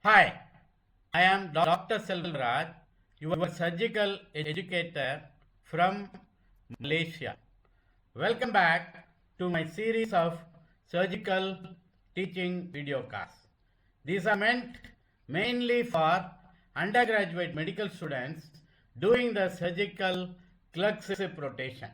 Hi, I am Dr. Selvaraj, your surgical educator from Malaysia. Welcome back to my series of surgical teaching videocasts. These are meant mainly for undergraduate medical students doing the surgical clerkship rotation.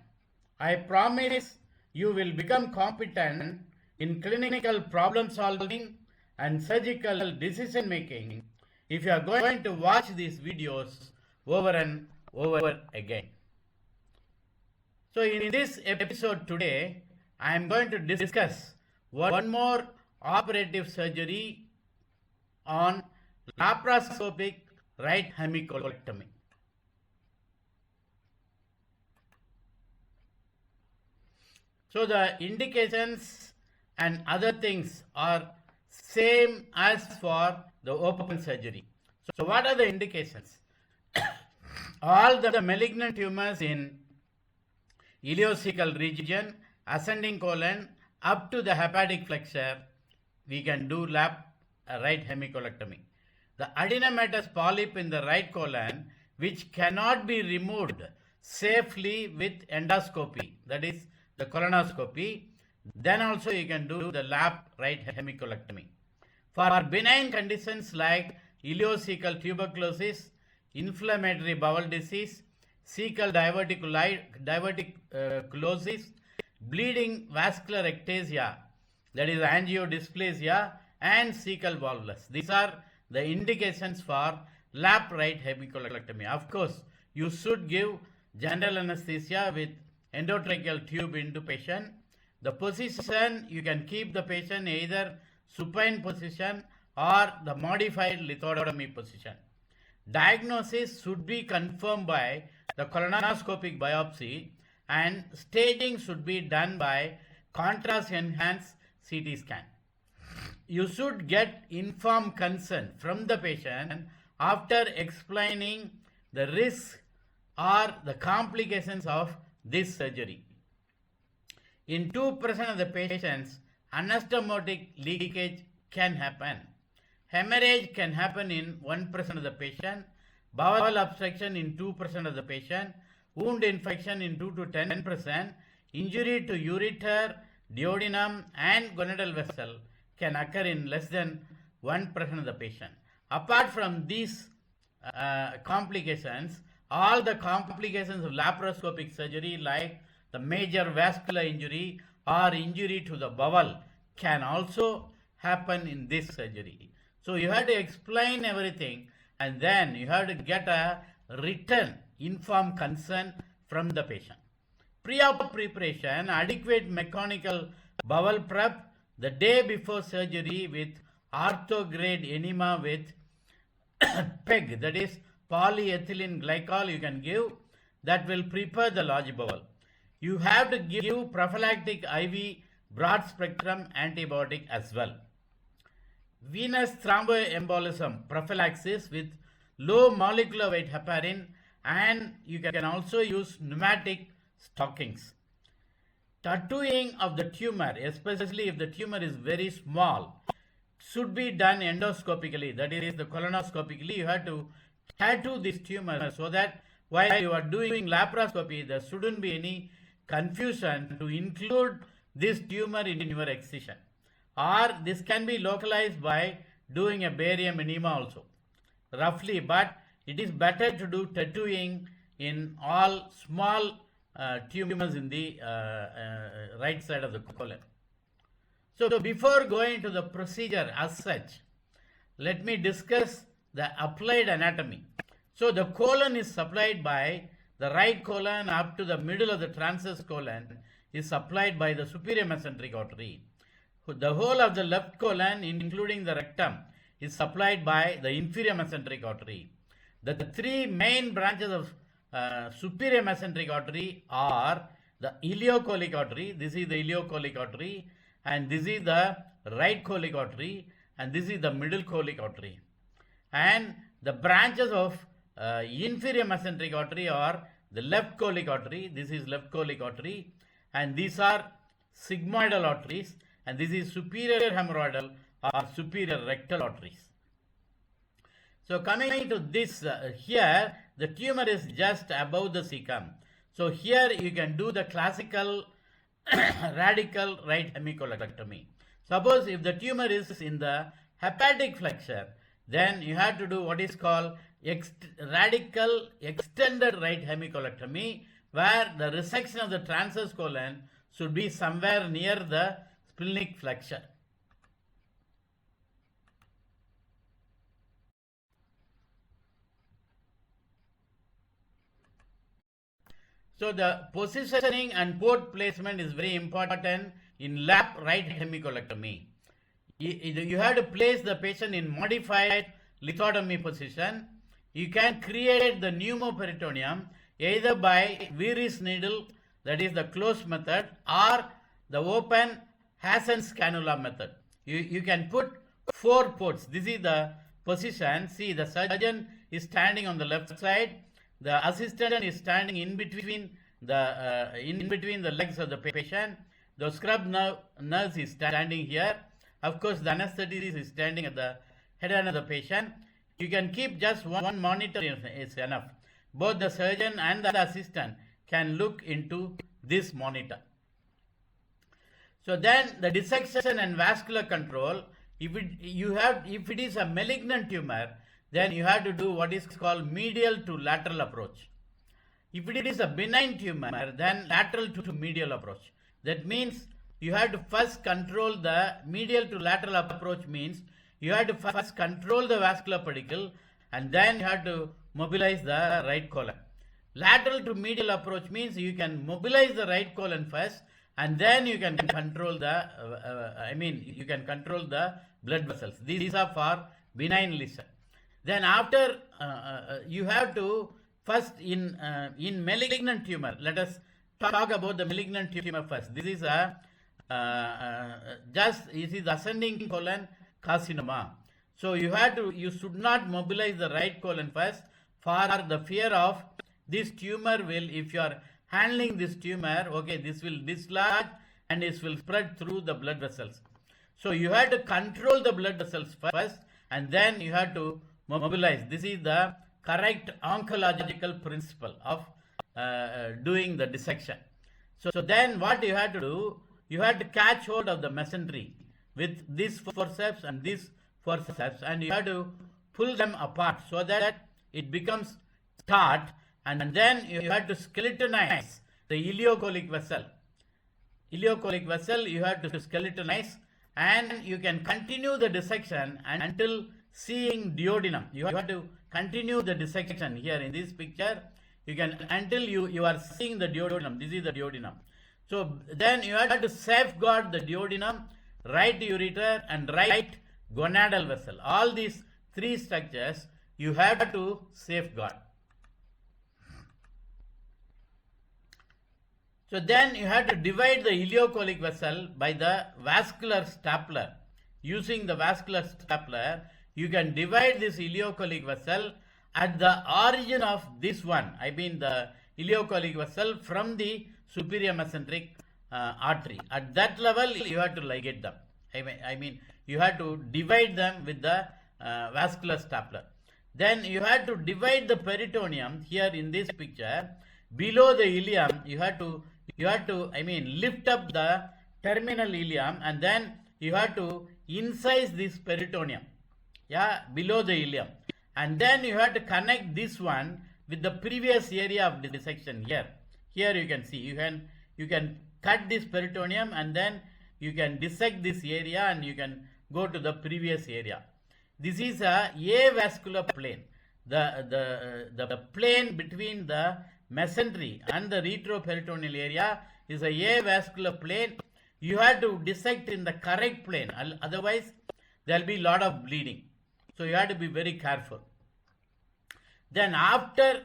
I promise you will become competent in clinical problem solving and surgical decision making if you are going to watch these videos over and over again. So in this episode today, I am going to discuss one more operative surgery on laparoscopic right hemicolectomy. So the indications and other things are same as for the open surgery. So what are the indications? All the malignant tumors in ileocecal region, ascending colon up to the hepatic flexure, we can do right hemicolectomy. The adenomatous polyp in the right colon, which cannot be removed safely with endoscopy, that is the colonoscopy, then also you can do the right hemicolectomy. For benign conditions like ileocecal tuberculosis, inflammatory bowel disease, cecal diverticulosis, bleeding vascular ectasia, that is angiodysplasia, and cecal volvulus. These are the indications for right hemicolectomy. Of course, you should give general anesthesia with endotracheal tube intubation. The position, you can keep the patient either supine position or the modified lithotomy position. Diagnosis should be confirmed by the colonoscopic biopsy, and staging should be done by contrast enhanced CT scan. You should get informed consent from the patient after explaining the risk or the complications of this surgery. In 2% of the patients, anastomotic leakage can happen. Hemorrhage can happen in 1% of the patient, bowel obstruction in 2% of the patient, wound infection in 2 to 10%, injury to ureter, duodenum and gonadal vessel can occur in less than 1% of the patient. Apart from these complications, all the complications of laparoscopic surgery like the major vascular injury or injury to the bowel can also happen in this surgery. So you have to explain everything, and then you have to get a written informed consent from the patient. Pre-op preparation, adequate mechanical bowel prep the day before surgery with orthograde enema with PEG, that is polyethylene glycol, you can give, that will prepare the large bowel. You have to give prophylactic IV broad spectrum antibiotic as well. Venous thromboembolism prophylaxis with low molecular weight heparin, and you can also use pneumatic stockings. Tattooing of the tumor, especially if the tumor is very small, should be done endoscopically, that is the colonoscopically. You have to tattoo this tumor so that while you are doing laparoscopy, there shouldn't be any confusion to include this tumor in your excision. Or this can be localized by doing a barium enema also, roughly, but it is better to do tattooing in all small tumors in the right side of the colon. So before going to the procedure as such, let me discuss the applied anatomy. So the colon is supplied by the right colon up to the middle of the transverse colon is supplied by the superior mesenteric artery. The whole of the left colon, including the rectum, is supplied by the inferior mesenteric artery. The three main branches of superior mesenteric artery are the ileocolic artery, this is the ileocolic artery, and this is the right colic artery, and this is the middle colic artery. And the branches of inferior mesenteric artery are the left colic artery, this is left colic artery, and these are sigmoidal arteries, and this is superior hemorrhoidal or superior rectal arteries. So coming to this, here the tumor is just above the cecum. So here you can do the classical radical right hemicolectomy. Suppose if the tumor is in the hepatic flexure, then you have to do what is called radical extended right hemicolectomy, where the resection of the transverse colon should be somewhere near the splenic flexure. So the positioning and port placement is very important in lap right hemicolectomy. You have to place the patient in modified lithotomy position. You can create the pneumoperitoneum either by Wieris needle, that is the closed method, or the open Hassen's cannula method. You can put 4 ports. This is the position. See, the surgeon is standing on the left side. The assistant is standing in between the legs of the patient. The scrub nurse is standing here. Of course, the anesthetist is standing at the head of the patient. You can keep just one monitor is enough. Both the surgeon and the assistant can look into this monitor. So then the dissection and vascular control, if it is a malignant tumor, then you have to do what is called medial to lateral approach. If it is a benign tumor, then lateral to medial approach. That means you have to first control the medial to lateral approach, means you have to first control the vascular pedicle and then you have to mobilize the right colon. Lateral to medial approach means you can mobilize the right colon first and then you can control the you can control the blood vessels. These are for benign lesion. Then after you have to first in malignant tumor, let us talk about the malignant tumor first. This is a this is ascending colon carcinoma. So you should not mobilize the right colon first for the fear of this tumor will, if you are handling this tumor, okay, this will dislodge and this will spread through the blood vessels. So you have to control the blood vessels first and then you have to mobilize. This is the correct oncological principle of doing the dissection. So then what you have to do, you have to catch hold of the mesentery with this forceps and this forceps and you have to pull them apart so that it becomes taut, and then you have to skeletonize the ileocolic vessel. Ileocolic vessel you have to skeletonize and you can continue the dissection until seeing duodenum. You have to continue the dissection here in this picture. You can until you are seeing the duodenum. This is the duodenum. So then you have to safeguard the duodenum, right ureter and right gonadal vessel. All these 3 structures you have to safeguard. So then you have to divide the ileocolic vessel by the vascular stapler. Using the vascular stapler, you can divide this ileocolic vessel at the origin of this one. I mean the ileocolic vessel from the superior mesenteric artery. At that level, you have to ligate them. I mean you have to divide them with the vascular stapler. Then you have to divide the peritoneum here in this picture. Below the ileum, you have to lift up the terminal ileum and then you have to incise this peritoneum, below the ileum, and then you have to connect this one with the previous area of the dissection here. Here you can see you can cut this peritoneum and then you can dissect this area and you can go to the previous area. This is a avascular plane. The plane between the mesentery and the retroperitoneal area is a avascular plane. You have to dissect in the correct plane, otherwise there will be a lot of bleeding. So you have to be very careful. Then after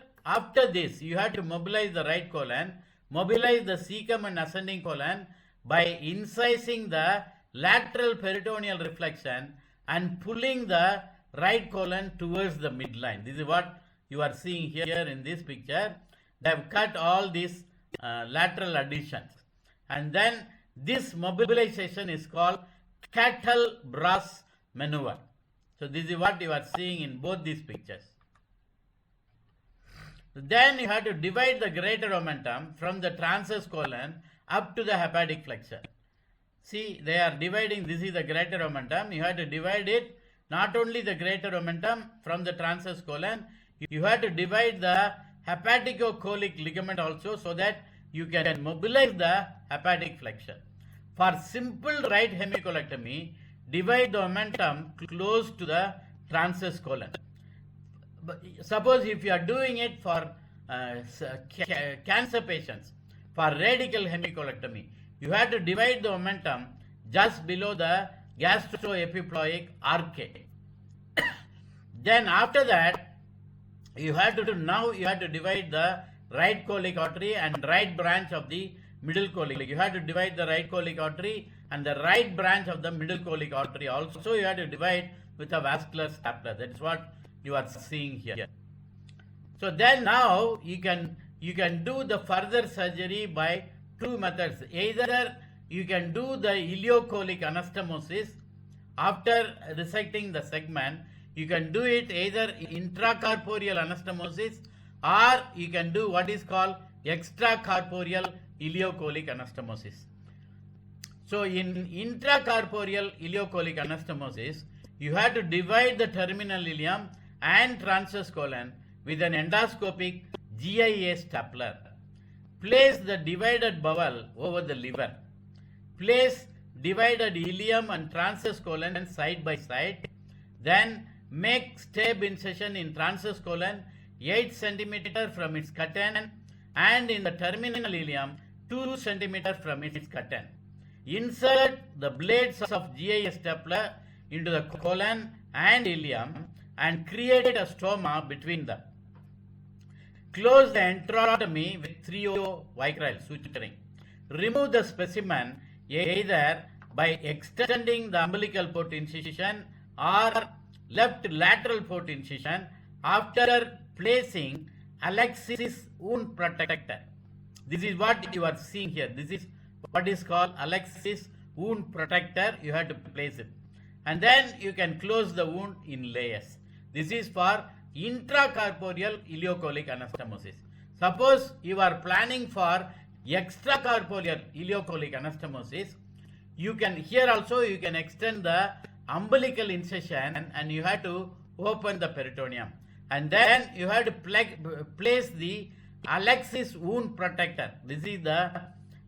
this, you have to mobilize the right colon, mobilize the cecum and ascending colon by incising the lateral peritoneal reflection and pulling the right colon towards the midline. This is what you are seeing here in this picture. They have cut all these lateral adhesions, and then this mobilization is called cattle brass maneuver. So this is what you are seeing in both these pictures. Then you have to divide the greater omentum from the transverse colon up to the hepatic flexure. See, they are dividing, this is the greater omentum. You have to divide it, not only the greater omentum from the transverse colon, you have to divide the hepatocolic ligament also, so that you can mobilize the hepatic flexure. For simple right hemicolectomy, divide the omentum close to the transverse colon. But suppose if you are doing it for cancer patients, for radical hemicolectomy, you have to divide the omentum just below the gastroepiploic arcade. Then after that, you have to divide the right colic artery and right branch of the middle colic. You have to divide the right colic artery and the right branch of the middle colic artery also. You have to divide with a vascular stapler. That is what you are seeing here. So then now you can do the further surgery by two methods. Either you can do the ileocolic anastomosis after resecting the segment. You can do it either intracorporeal anastomosis, or you can do what is called extracorporeal ileocolic anastomosis. So in intracorporeal ileocolic anastomosis, you have to divide the terminal ileum and transverse colon with an endoscopic GIA stapler. Place the divided bowel over the liver. Place divided ileum and transverse colon side by side. Then make stab incision in transverse colon 8 cm from its cut end, and in the terminal ileum 2 cm from its cut end. Insert the blades of GIA stapler into the colon and ileum and create a stoma between them. Close the enterotomy with 3O vicryl suturing. Remove the specimen either by extending the umbilical port incision or left lateral port incision after placing Alexis wound protector. This is what you are seeing here. This is what is called Alexis wound protector. You have to place it. And then you can close the wound in layers. This is for intracorporeal ileocolic anastomosis. Suppose you are planning for extracorporeal ileocolic anastomosis, you can here also you can extend the umbilical incision and you have to open the peritoneum, and then you have to place the Alexis wound protector. This is the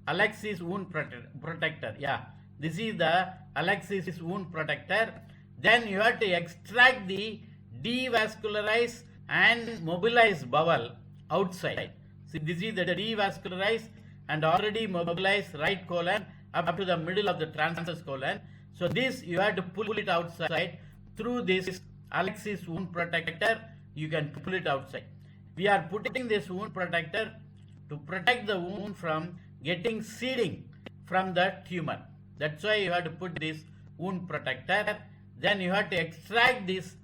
Alexis wound protector. Yeah, this is the Alexis wound protector. Then you have to extract the devascularized and mobilized bowel outside. See, this is the devascularized and already mobilized right colon up to the middle of the transverse colon. So this you have to pull it outside through this Alexis wound protector. You can pull it outside. We are putting this wound protector to protect the wound from getting seeding from the tumor. That's why you have to put this wound protector. Then you have to extract this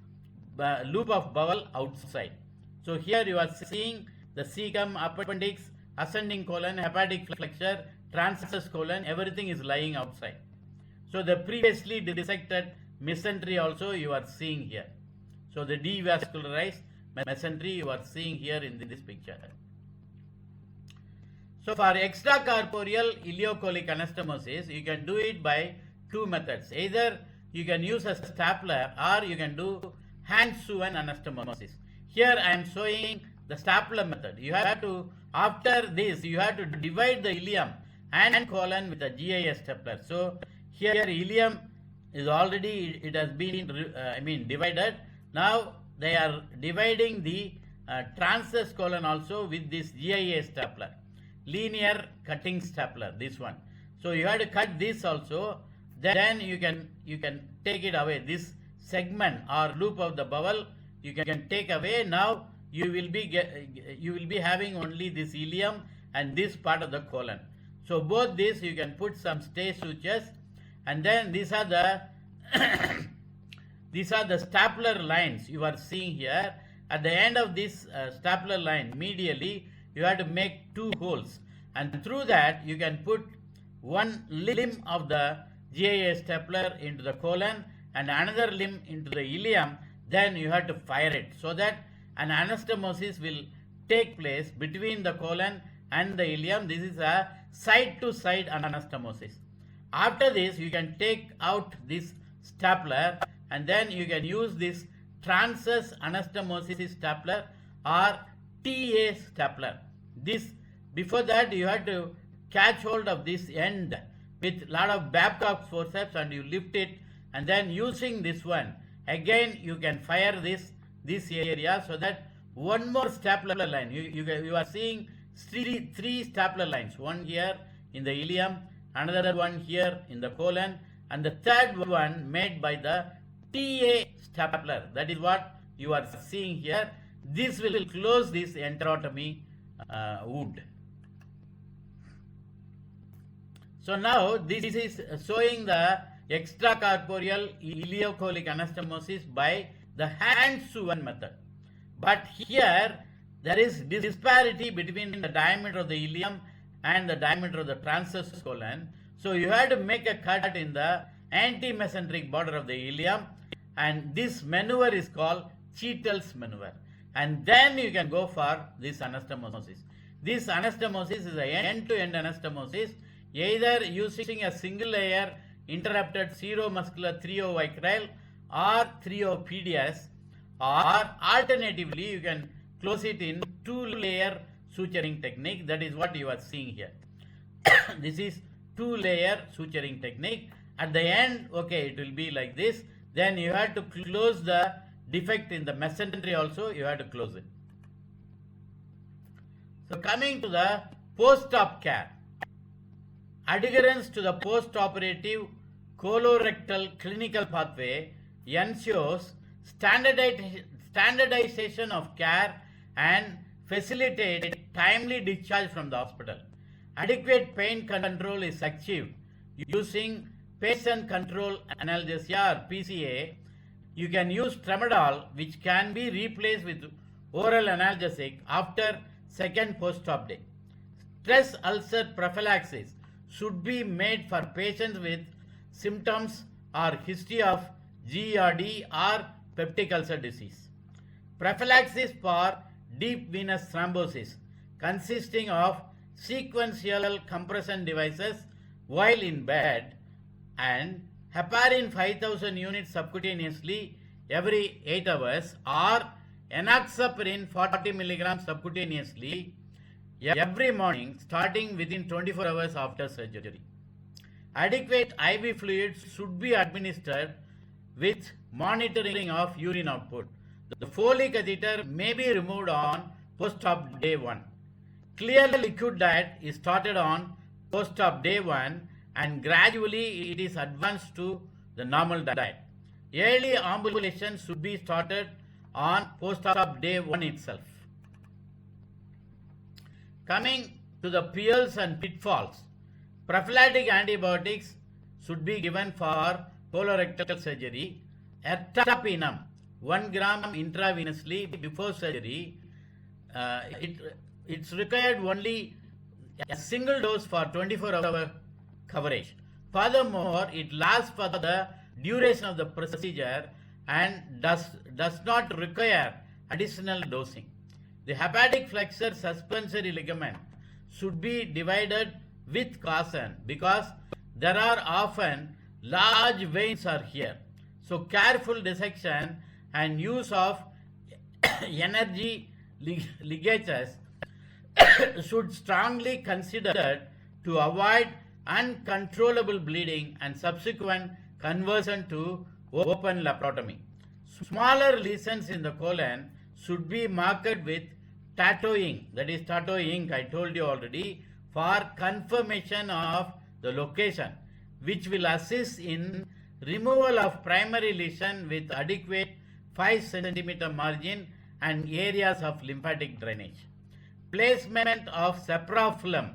loop of bowel outside. So here you are seeing the cecum, appendix, ascending colon, hepatic flexure, transverse colon, everything is lying outside. So the previously dissected mesentery also you are seeing here. So the devascularized mesentery you are seeing here in this picture. So for extracorporeal ileocolic anastomosis, you can do it by two methods. Either you can use a stapler or you can do hand sewn anastomosis. Here I am showing the stapler method. You have to, after this, you have to divide the ileum and colon with a GIS stapler. So here ileum is already, it has been divided. Now they are dividing the transverse colon also with this GIS stapler, linear cutting stapler, this one. So you have to cut this also. Then you can take it away. This segment or loop of the bowel you can take away. Now you will be having only this ileum and this part of the colon. So both this you can put some stay sutures, and then these are the these are the stapler lines you are seeing here. At the end of this stapler line, medially you have to make two holes, and through that you can put one limb of the GIA stapler into the colon, and another limb into the ileum, then you have to fire it so that an anastomosis will take place between the colon and the ileum. This is a side to side anastomosis. After this, you can take out this stapler and then you can use this transverse anastomosis stapler or TA stapler. This, before that, you have to catch hold of this end with lot of Babcock's forceps and you lift it, and then using this one again you can fire this area so that one more stapler line. You are seeing three stapler lines, one here in the ileum, another one here in the colon, and the third one made by the TA stapler. That is what you are seeing here. This will close this enterotomy wound. So now this is showing the extracorporeal ileocolic anastomosis by the hand-sewn method. But here there is disparity between the diameter of the ileum and the diameter of the transverse colon. So you have to make a cut in the anti-mesenteric border of the ileum, and this maneuver is called Cheatel's maneuver. And then you can go for this anastomosis. This anastomosis is an end-to-end anastomosis, either using a single layer interrupted seromuscular 3O vicryl or 3O PDS, or alternatively you can close it in two-layer suturing technique. That is what you are seeing here. This is two-layer suturing technique. At the end, okay, it will be like this. Then you have to close the defect in the mesentery also, you have to close it. So coming to the post-op care. Adherence to the post-operative colorectal clinical pathway ensures standardization of care and facilitate timely discharge from the hospital. Adequate pain control is achieved using patient control analgesia or PCA. You can use tramadol, which can be replaced with oral analgesic after second post-op day. Stress ulcer prophylaxis should be made for patients with symptoms or history of GERD or peptic ulcer disease. Prophylaxis for deep venous thrombosis consisting of sequential compression devices while in bed and heparin 5000 units subcutaneously every 8 hours or enoxaparin 40 mg subcutaneously every morning starting within 24 hours after surgery. Adequate IV fluids should be administered with monitoring of urine output. The Foley catheter may be removed on post-op day 1. Clear liquid diet is started on post-op day 1 and gradually it is advanced to the normal diet. Early ambulation should be started on post-op day 1 itself. Coming to the perils and pitfalls. Prophylactic antibiotics should be given for colorectal surgery. Ertapenem 1 gram intravenously before surgery. It's required only a single dose for 24-hour coverage. Furthermore, it lasts for the duration of the procedure and does not require additional dosing. The hepatic flexor suspensory ligament should be divided with caution because there are often large veins are here. So careful dissection and use of energy ligatures should strongly considered to avoid uncontrollable bleeding and subsequent conversion to open laparotomy. Smaller lesions in the colon should be marked with tattooing, that is tattooing I told you already, for confirmation of the location, which will assist in removal of primary lesion with adequate 5 cm margin and areas of lymphatic drainage. Placement of saprophyllum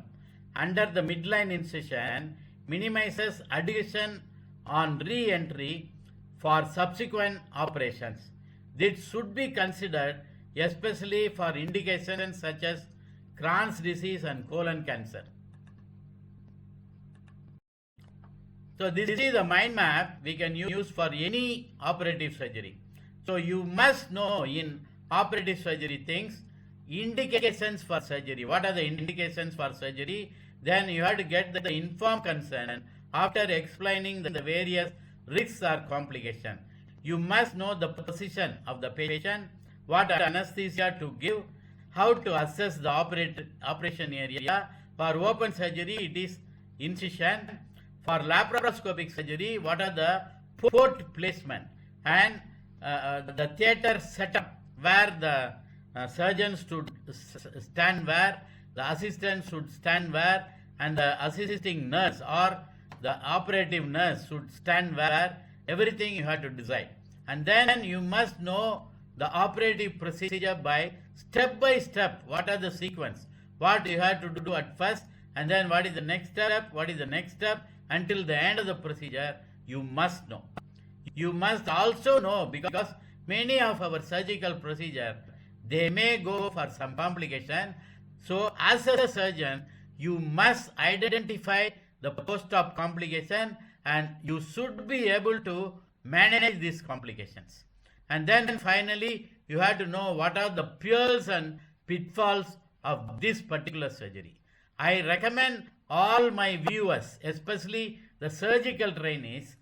under the midline incision minimizes adhesion on re-entry for subsequent operations. This should be considered especially for indications such as Crohn's disease and colon cancer. So this is the mind map we can use for any operative surgery. So you must know in operative surgery things, indications for surgery. What are the indications for surgery? Then you have to get the informed consent after explaining the various risks or complications. You must know the position of the patient, what anesthesia to give, how to assess the operation area. For open surgery, it is incision. For laparoscopic surgery, what are the port placement and the theater setup where the surgeons should stand where, the assistant should stand where, and the assisting nurse or the operative nurse should stand where. Everything you have to decide. And then you must know the operative procedure by step, what are the sequence, what you have to do at first, and then what is the next step, what is the next step, until the end of the procedure. You must know. You must also know, because many of our surgical procedure, they may go for some complication. So as a surgeon, you must identify the post-op complication and you should be able to manage these complications. And then finally, you have to know what are the perils and pitfalls of this particular surgery. I recommend all my viewers, especially the surgical trainees,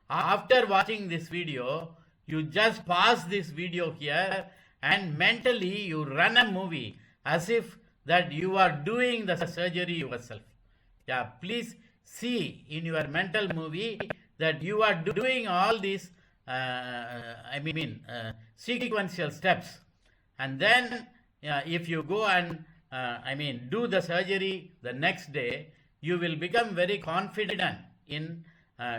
after watching this video, you just pause this video here and mentally you run a movie as if that you are doing the surgery yourself. Yeah, please see in your mental movie that you are doing all these sequential steps, and then if you go and do the surgery the next day, you will become very confident in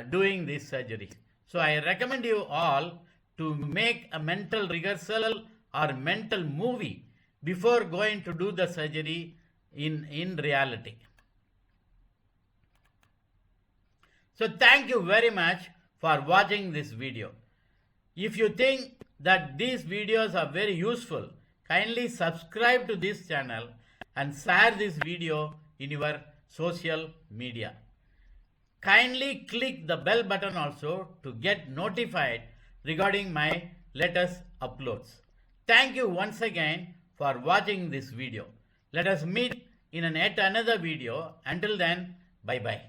doing this surgery. So I recommend you all to make a mental rehearsal or mental movie before going to do the surgery in reality. So thank you very much for watching this video. If you think that these videos are very useful, kindly subscribe to this channel and share this video in your social media. Kindly click the bell button also to get notified regarding my latest uploads. Thank you once again for watching this video. Let us meet in yet another video. Until then, bye bye.